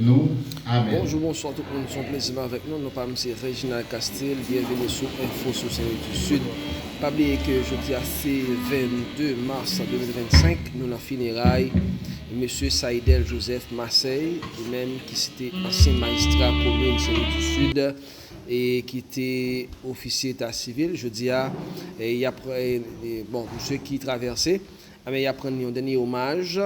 Nous. Amen. Bonjour, bonsoir tout le monde, son plaisir avec nous. Nous sommes M. Reginald Castel, bienvenue sur Info sur du Sud. Pas oublier que jeudi c'est 22 mars 2025, nous avons funérailles. M. Saïdel Joseph Marseille, lui-même qui était ancien magistrat commune du Sud et qui était officier d'état civil. Jeudi, il y a bon, pour ceux qui traversaient, il y a pris un dernier hommage.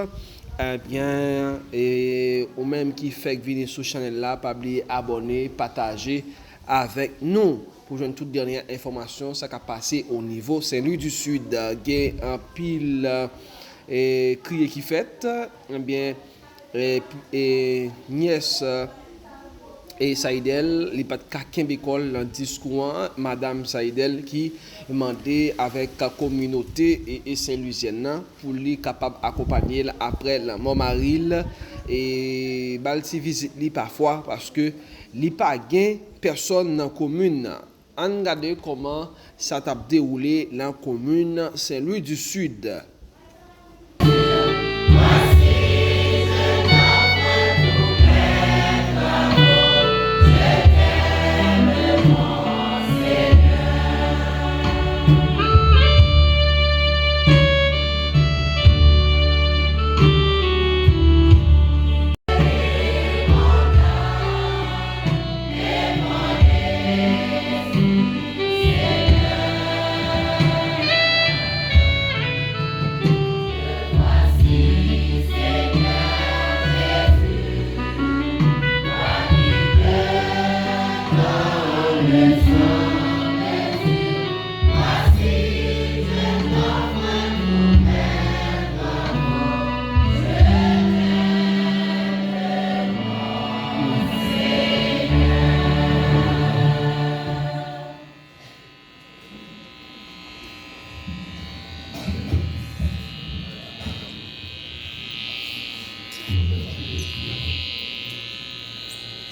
Bien, et ou même qui fait venir sur channel là, pas oublier abonner, partager avec nous pour joindre toute dernière information, ça qui passé au niveau Saint-Louis du Sud. Il y a un pile crier qui fait, eh bien, nièce et Saïdel, il n'y a pas de quelqu'un d'école dans le discours, Madame Saïdel qui demandait avec la communauté et Saint-Louisienne pour lui capable d'accompagner après la mort Maril et balti visite lui parfois parce que il pas gain personne dans la commune. On regarde comment ça t'a déroulé dans la commune Saint-Louis du Sud.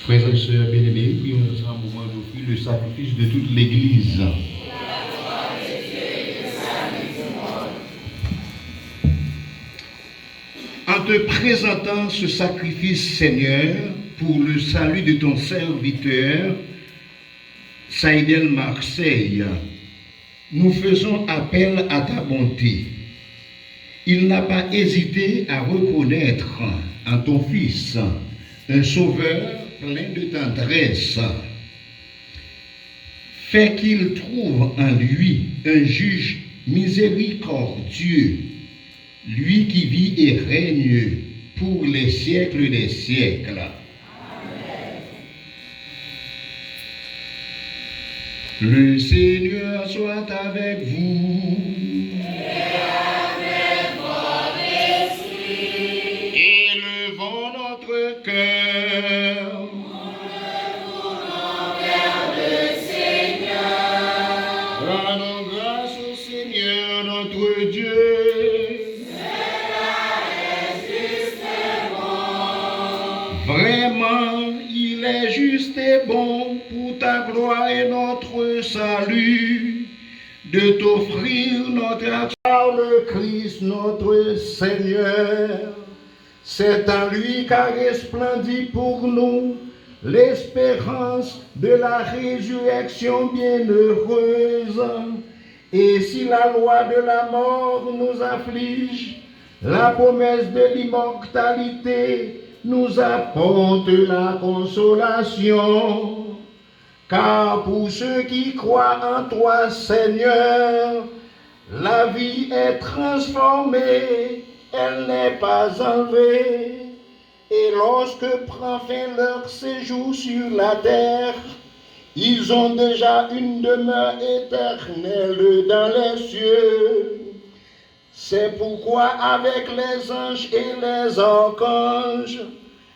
Frères et sœurs bien-aimés, prions ensemble pour offrir le sacrifice de toute l'Église. En te présentant ce sacrifice, Seigneur, pour le salut de ton serviteur, Saïdel Marseille, nous faisons appel à ta bonté. Il n'a pas hésité à reconnaître en ton Fils un sauveur plein de tendresse. Fais qu'il trouve en lui un juge miséricordieux, lui qui vit et règne pour les siècles des siècles. Amen. Le Seigneur soit avec vous. Élevons notre cœur. Rendons grâce au Seigneur notre Dieu. Vraiment, il est juste et bon pour ta gloire et notre salut de t'offrir notre action par le Christ notre Seigneur. C'est en lui qu'a resplendi pour nous l'espérance de la résurrection bienheureuse. Et si la loi de la mort nous afflige, la promesse de l'immortalité nous apporte la consolation. Car pour ceux qui croient en toi, Seigneur, la vie est transformée, elle n'est pas enlevée. Et lorsque prend fin leur séjour sur la terre, ils ont déjà une demeure éternelle dans les cieux. C'est pourquoi avec les anges et les archanges,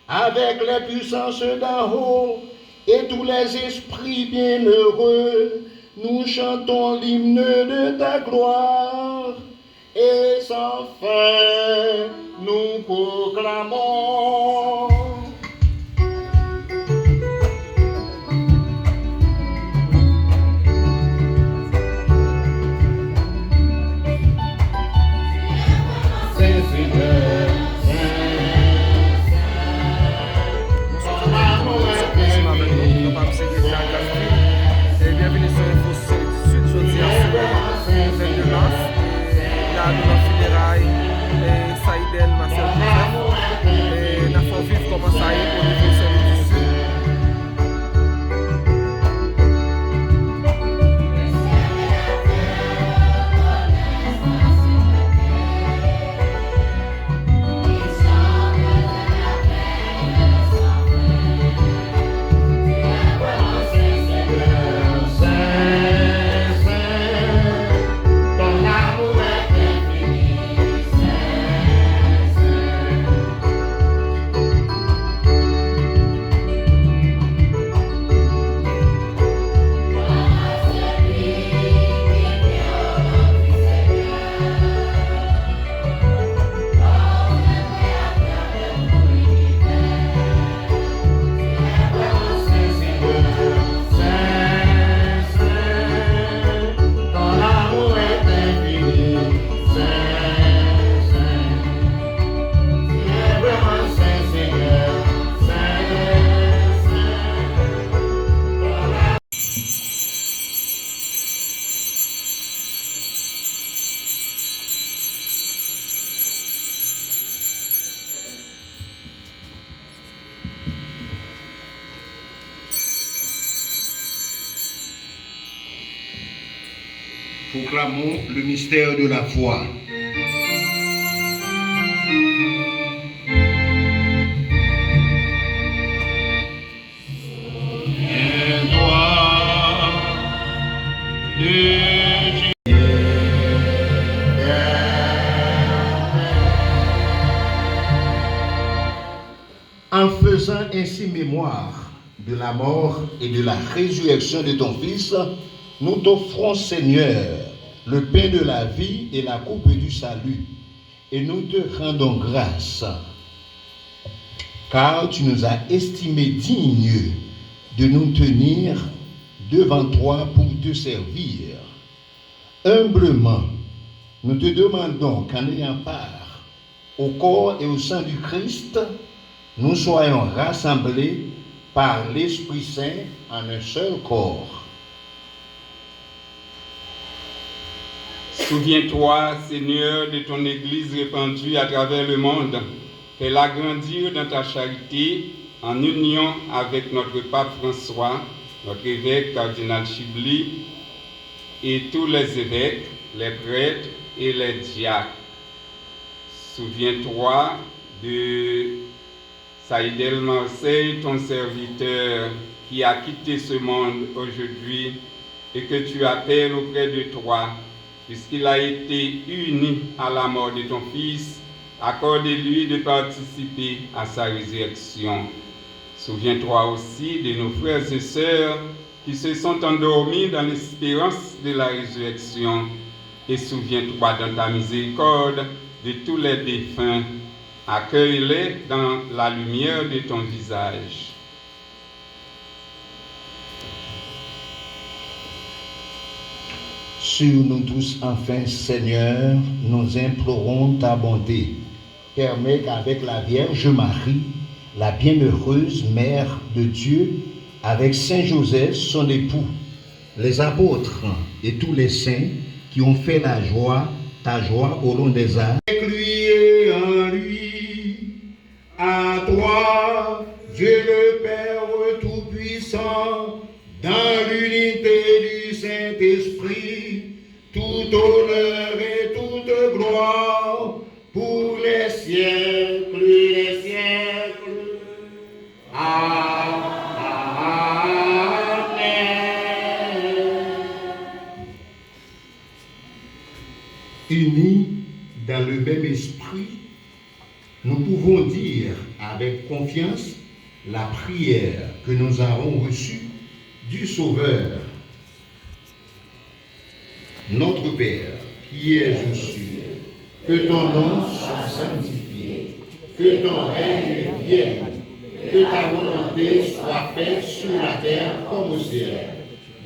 avec les puissances d'en haut et tous les esprits bienheureux, nous chantons l'hymne de ta gloire. Et sans fin, nous proclamons. Saint Seigneur, Saint, Proclamons le mystère de la foi. En faisant ainsi mémoire de la mort et de la résurrection de ton Fils, nous t'offrons, Seigneur, le pain de la vie et la coupe du salut, et nous te rendons grâce, car tu nous as estimés dignes de nous tenir devant toi pour te servir. Humblement, nous te demandons qu'en ayant part au corps et au sang du Christ, nous soyons rassemblés par l'Esprit Saint en un seul corps. Souviens-toi, Seigneur, de ton Église répandue à travers le monde. Fais-la grandir dans ta charité en union avec notre pape François, notre évêque cardinal Chibli et tous les évêques, les prêtres et les diacres. Souviens-toi de Saïd El Marseille, ton serviteur qui a quitté ce monde aujourd'hui et que tu appelles auprès de toi, puisqu'il a été uni à la mort de ton Fils, accorde-lui de participer à sa résurrection. Souviens-toi aussi de nos frères et sœurs qui se sont endormis dans l'espérance de la résurrection, et souviens-toi dans ta miséricorde de tous les défunts. Accueille-les dans la lumière de ton visage. Sur nous tous, enfin, Seigneur, nous implorons ta bonté. Permets qu'avec la Vierge Marie, la bienheureuse Mère de Dieu, avec Saint Joseph, son époux, les apôtres et tous les saints qui ont fait ta joie au long des âges, avec lui et en lui, à toi, Dieu le Père Tout-Puissant, dans l'unité du Saint-Esprit, tout honneur et toute gloire pour les siècles et les siècles. Amen. Unis dans le même esprit, nous pouvons dire avec confiance la prière que nous avons reçue du Sauveur. Notre Père, qui es aux cieux, que ton nom soit sanctifié, que ton règne vienne, que ta volonté soit faite sur la terre comme au ciel.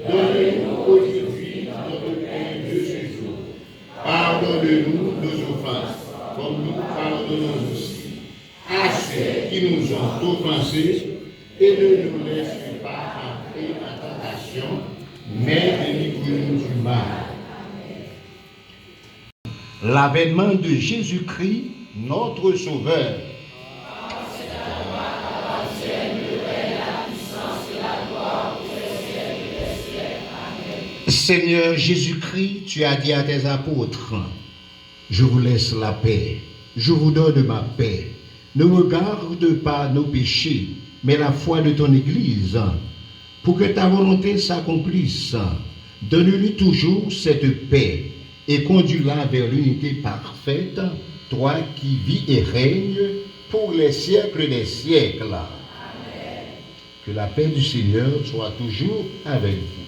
Donne-nous aujourd'hui notre pain de ce jour. Pardonne-nous nos offenses, comme nous pardonnons aussi à ceux qui nous ont offensés, et ne nous laisse pas entrer en tentation, mais délivre-nous du mal. L'avènement de Jésus-Christ, notre Sauveur. Seigneur Jésus-Christ, tu as dit à tes apôtres, je vous laisse la paix, je vous donne ma paix. Ne regarde pas nos péchés, mais la foi de ton Église, pour que ta volonté s'accomplisse. Donne-lui toujours cette paix et conduis-la vers l'unité parfaite, toi qui vis et règnes pour les siècles des siècles. Amen. Que la paix du Seigneur soit toujours avec vous.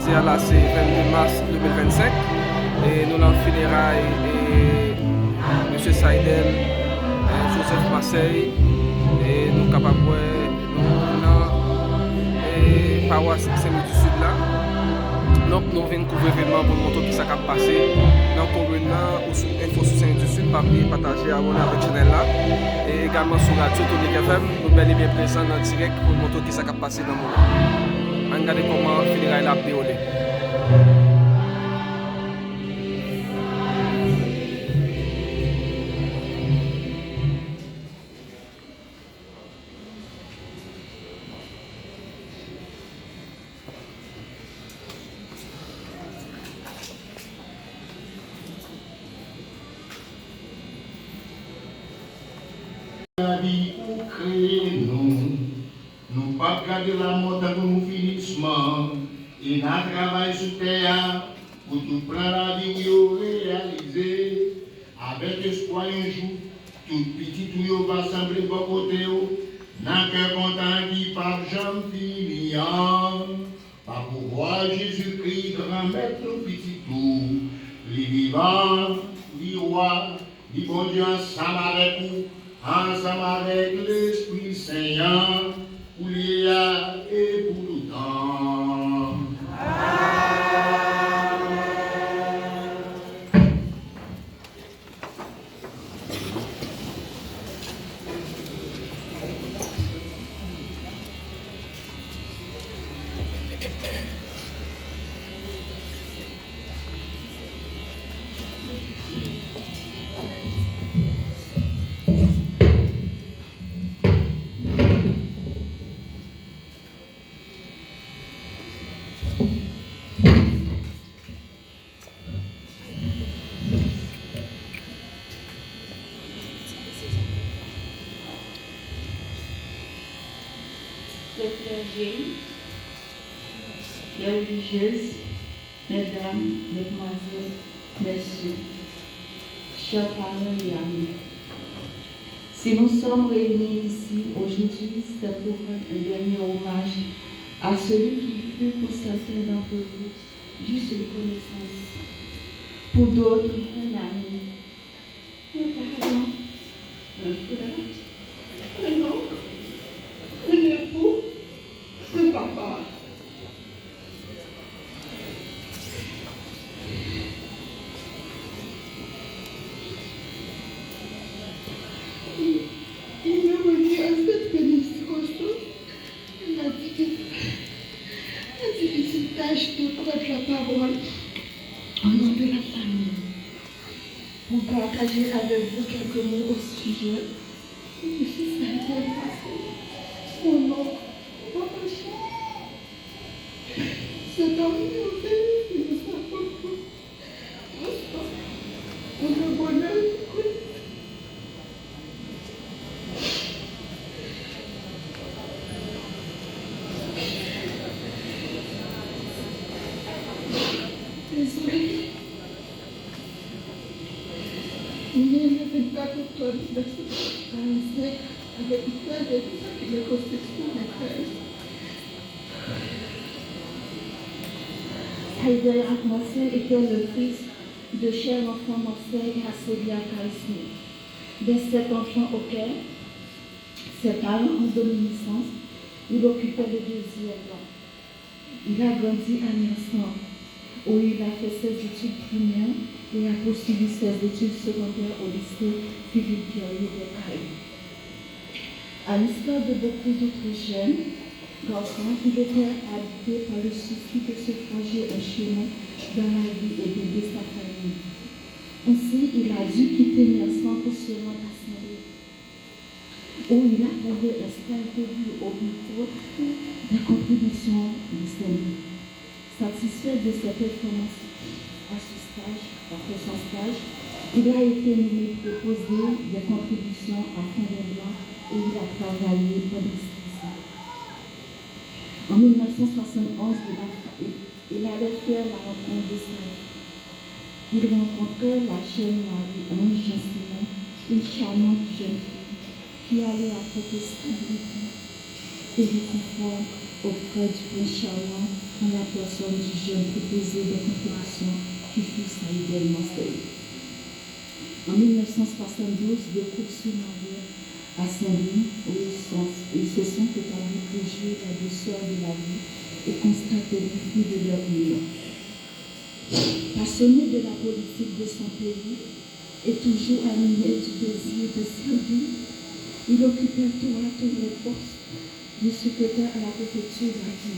jeudi à là, c'est 22 mars 2025. Et nous avons funérailles et M. Saïdel, Joseph Marseille, et nous sommes capables de nous paroisse Saint-Louis du Sud là. Donc nous venons couvrir l'événement pour montrer qui s'est passé dans le commune ou sur Info sur Saint-Louis du Sud, partager abonner avec le channel là. Et également sur Radio Tonic FM, nous bel et bien présents en direct pour montrer qui s'est passé dans le moment. Regardez comment funérailles la déroulé. La vie pour créer nous pas garder la mort dans nos finissements, et n'a travail sur terre pour tout prendre la vie réaliser, avec espoir un jour, tout petit tout va sembler bon côté, n'a qu'un content qui par jamais finir, par pouvoir Jésus-Christ, grand maître petit tout, les vivants, les rois, les bon Dieu ensemble avec vous. Ensemble avec l'Esprit Saint, pour l'hier et pour tout temps. Les clergés, les religieuses, mesdames, mesdemoiselles, messieurs, chers parents et amis. Si nous sommes réunis ici aujourd'hui, c'est pour rendre un dernier hommage à celui qui fut pour certains d'entre vous juste une connaissance, pour d'autres un ami, un parent, un frère, un oncle, un époux, un papa. Il me redit à cette bénédiction, la difficile tâche de prendre la parole au nom de la famille, pour partager avec vous quelques mots au sujet du fils Saïdel Marseille. Mon nom, papa cher. Cet homme nous fait, il nous apporte pour le bonheur. Désolée. Il y a une 24 tonnes de ce avec plein de qui me constituent mes frères. Saïdel Marseille était le fils de cher enfant Marseille à Célia Charisme. Des 7 enfants auxquels ses parents en dominiscence, il occupait le deuxième rang. Il a grandi à Niassan, où il a fait ses études primaires et a poursuivi ses études secondaires au lycée Philippe Pierrier des Caraïbes. À l'histoire de beaucoup d'autres jeunes garçons, il était habité par le souci de se forger un chemin dans la vie et d'aider sa famille. Ainsi, il a dû quitter Niassan pour se rendre à Saint-Louis, où il a trouvé un stage de vie au niveau des contributions du Saint-Louis. Satisfait de ses performances à ce stage, après son stage, il a été nommé proposer des contributions à Fond-des-Blancs et il a travaillé pendant 6 ans. En 1971, il allait faire la rencontre de sa vie. Il rencontrait la jeune Marie-Ange Jean-Simon, une charmante jeune fille qui allait apporter stabilité et réconfort auprès du prince charmant en la personne du jeune proposé de confirmation qui fut Saïd Marseille. En 1972, le couple se maria à Saint-Louis où ils se sont totalement réfugiés la douceur de la vie et constaté les fruits de leur union. Passionné de la politique de son pays et toujours animé du désir de servir, il occupait tour à tour les postes du secrétaire à la préfecture d'Aquin,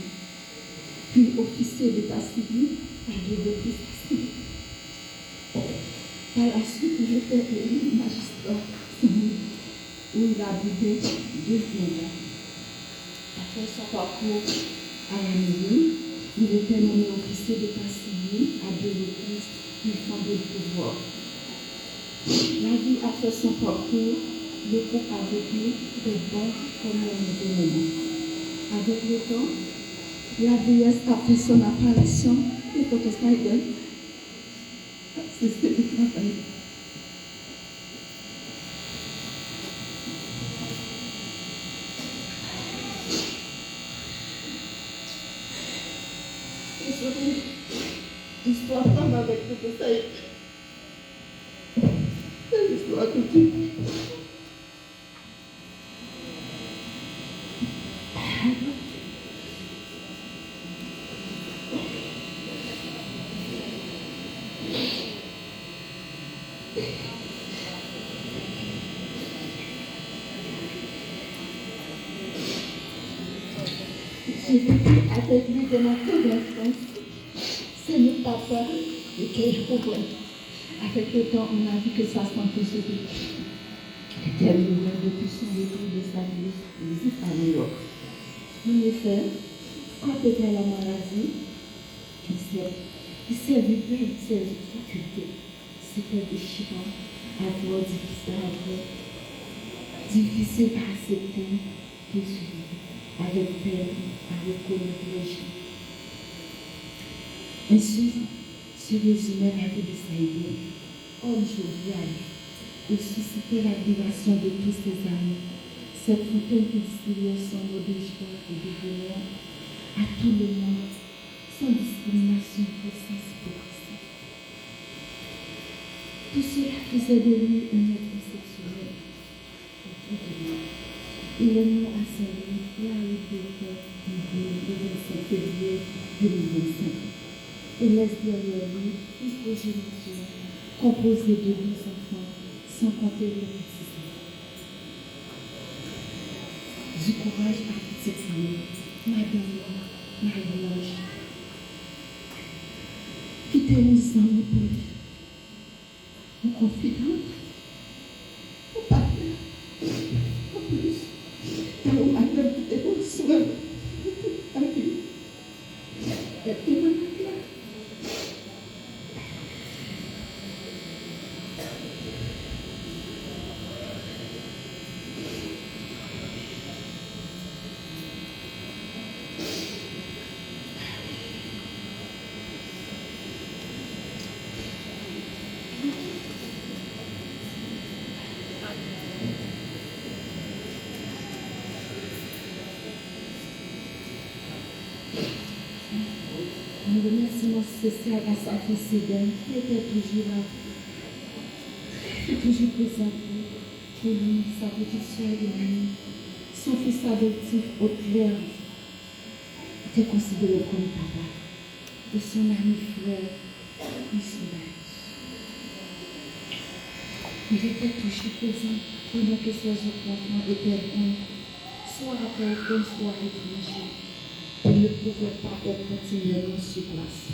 puis officier d'état civil à deux reprises. Par la suite, il était élu magistrat où il a brûlé 2 mandats. Après son parcours à la mairie, il était nommé officier d'état civil à 2 reprises, puis fondé le pouvoir. La vie a fait son parcours, le couple a vécu des bons comme des mauvais moments. Avec le temps, la vieillesse a fait son apparition et Dr. Saïd, c'est ce que travail. L'histoire tombe avec Dr. Saïd. C'est l'histoire de Dieu. J'ai vécu avec lui de ma toute enfance. C'est le papa de quel problème. Avec le temps, on a vu que sa santé se détériorait depuis son retour de sa visite à New York. En effet, quand était la maladie, il s'est vu plein de ses difficultés. C'était déchirant, avoir difficile à accepter, tout suivre, avec peine, à reconnaître les gens. Ainsi se résumait la vie de Saïd, homme jovial, il suscitait l'admiration de tous ses amis. Cette fontaine qui distillait son eau de joie et de bonheur à tout le monde, sans discrimination ou sans hypocrisie. Tout cela faisait de lui un être exceptionnel. Il est mort à Saint-Louis, la rue de le 27 février 2025. Et laisse derrière lui une progéniture composée de 12 enfants, sans compter les petits-enfants. Du courage à toute cette famille, Madame Marie-Ange, qui était une ensemble pour lui, mon confident, mon partenaire, en plus, dans le matin qui était au soin, à lui, elle était malade. Un remerciement spécial à sa fille Cédène qui était toujours là, toujours présente pour lui, sa petite soeur Émilie, son fils adoptif Auclair était considéré comme papa de son ami frère Nicolas. Il était toujours présent pendant que ses autres enfants étaient bons, soit à Port-au-Prince, soit à l'étranger. Il ne pouvait pas être continuellement sur place.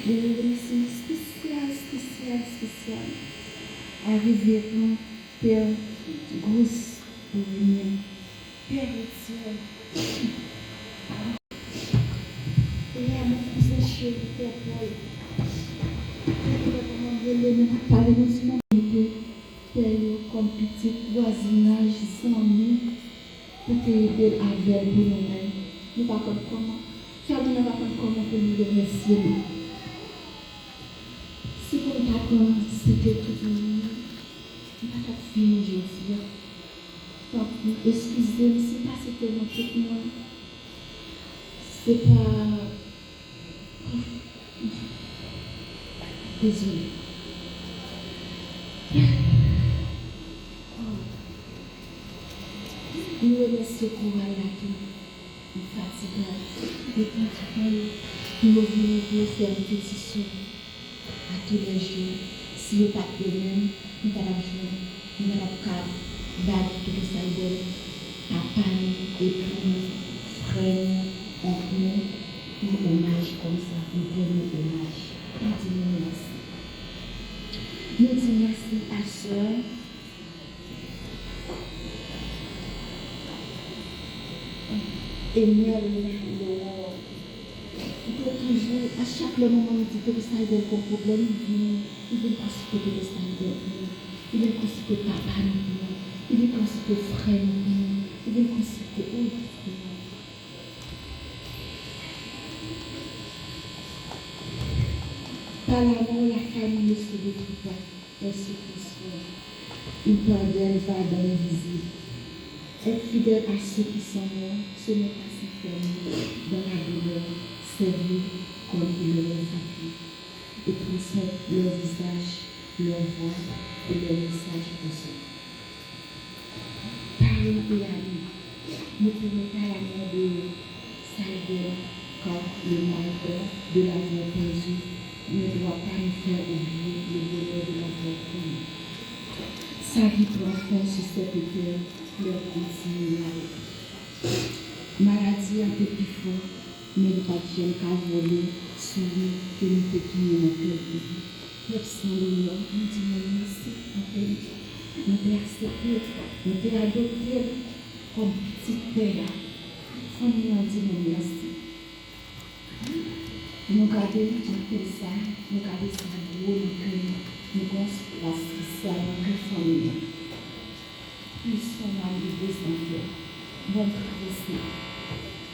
Le remerciement spécial à révérend Père Grousse Bourgnon, Père Etienne, et à mon cousin chéri, Père Paul. Je voulais vraiment le nom parler dans ce moment. Comme petit voisinage sans nous pour t'aider avec nous-mêmes. Nous ne savons pas comment. Famille ne va pas comment pour nous remercier. Si pour nous c'était tout le monde, nous n'avons pas fini aujourd'hui. Tant pis, excusez-moi, c'est pas tellement tout moi. C'est pas. Désolée. Nous remercions pour la tout. Nous fatiguons. Et quand nous venons pour faire une pétition à tous les jours, si nous pas de même, nous allons jouer, nous allons garder tout ça de papa, époux, frère, oncle, nous hommage comme ça, nous prenons hommage. Nous disons merci. Nous disons merci à sœur. Et Mel, il faut toujours, à chaque moment, on dit que ça est un problème, il veut consulter que ça est il veut consulter papa, il veut consulter frère, il veut consulter autre. Par l'amour, la famille ne se détruit pas, elle se transforme. Il pardonne, va dans l'invisible. Être fidèle à ceux qui sont morts, ce n'est pas s'enfermer dans la douleur, servir comme il le a fait, et transmettre leur visage, leur voix et leur message aux autres. Parents et amis, ne prenez pas la main de Salvador quand le malheur de l'avoir perdu ne doit pas nous faire oublier le bonheur de l'avoir connu. Sa vie prend fin sur cette terre. Leur continue maladie un peu plus fort, mais nous pas de qu'à voler, sourire, que nous te quittons notre vie. Peuple sans l'honneur, nous disons merci, nous te accepter, nous te adopter comme petit père. Nous disons merci. Nous gardons tout ça, nous gardons ça gros, nous construisons la spéciale, nous famille. Plus on a eu des enfants, bonne traversée,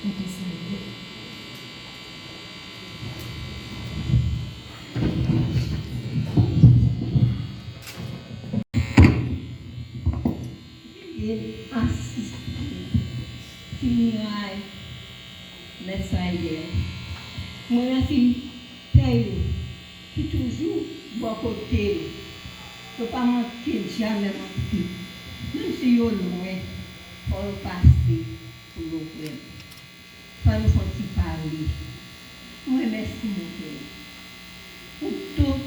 on peut s'arrêter. Il assiste, funérailles, médecin hier. Moi, la fille, qui toujours bon côté, ne pas manquer jamais manquer. Même si vous loin, il faut passer pour l'ouvrir. Il faut nous parler. Moi, merci mon Père. Pour tout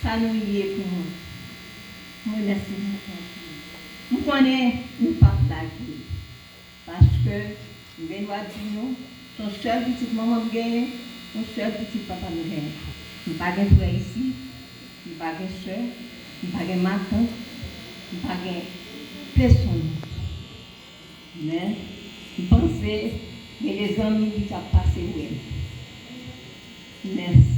ça nous y est pour moi. Moi, merci mon Père. Nous connaissons, nous pas blaguer. Parce que, nous venons dire nous, ton seul petit maman me gagne, ton seul petit papa me gagne. Nous n'avons pas de frère ici, nous n'avons pas de soeur, nous n'avons pas de matin, nous n'avons pas de personne. Mais je pensais que les amis qui ont passé, merci.